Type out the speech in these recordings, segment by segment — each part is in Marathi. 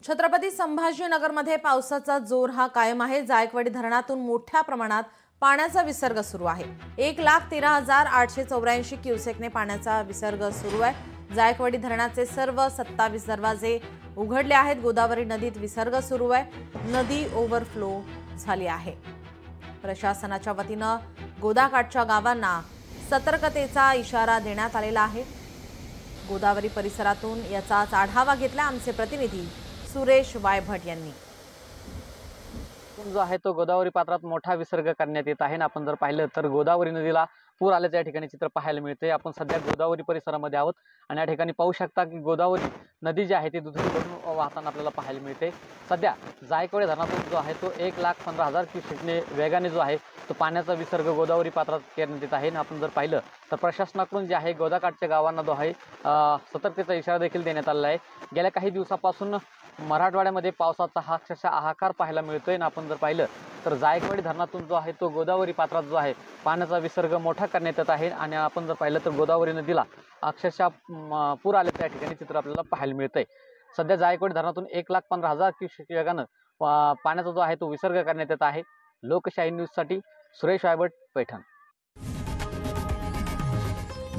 छत्रपती संभाजीनगरमध्ये पावसाचा जोर हा कायम आहे। जायकवाडी धरणातून मोठ्या प्रमाणात पाण्याचा विसर्ग सुरू आहे। 1,13,884 क्युसेकने पाण्याचा विसर्ग सुरू आहे। जायकवाडी धरणाचे सर्व 27 दरवाजे उघडले आहेत। गोदावरी नदीत विसर्ग सुरू आहे। नदी ओव्हरफ्लो झाली आहे। प्रशासनाच्या वतीने गोदाकाठच्या गावांना सतर्कतेचा इशारा देण्यात आलेला आहे। गोदावरी परिसरातून याचा आढावा घेतला आमचे प्रतिनिधी सुरेश वायभट यांनी। जो आहे तो गोदावरी पात्रात मोठा विसर्ग करण्यात येत आहे। आपण जर पाहिलं तर गोदावरी नदीला पूर आल्याच्या ठिकाणी चित्र पाहायला मिळते। आपण सध्या गोदावरी परिसरामध्ये आहोत आणि या ठिकाणी पाहू शकता की गोदावरी नदी जी आहे ती दुथडीवरून वाहताना आपल्याला पाहायला मिळते। सध्या जायकवाडी धरणातून जो आहे तो 1,15,000 क्युसेकने वेगाने जो आहे तो पाण्याचा विसर्ग गोदावरी पात्रात करण्यात येत आहे। आपण जर पाहिलं तर प्रशासनाकडून जे आहे गोदाकाठच्या गावांना जो आहे सतर्कतेचा इशारा देखील देण्यात आलेला आहे। गेल्या काही दिवसापासून मराठवाड्यामध्ये पावसाचा हा अक्षरशः हाहाकार पाहायला मिळतोय। आपण जर पाहिलं तर जायकवाडी धरणातून जो आहे तो गोदावरी पात्रात जो आहे पाण्याचा विसर्ग मोठा करण्यात येत आहे आणि आपण जर पाहिलं तर गोदावरी नदीला अक्षरशः पूर आल्याच्या या ठिकाणी चित्र आपल्याला पाहायला मिळतंय। सध्या जायकवाडी धरणातून 1,15,000 क्युसेक वेगानं पाण्याचा जो आहे तो विसर्ग करण्यात येत आहे। लोकशाही न्यूज साठी सुरेश वायभट, पैठण।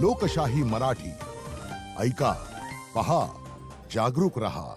लोकशाही मराठी ऐका, पहा, जागरूक रहा।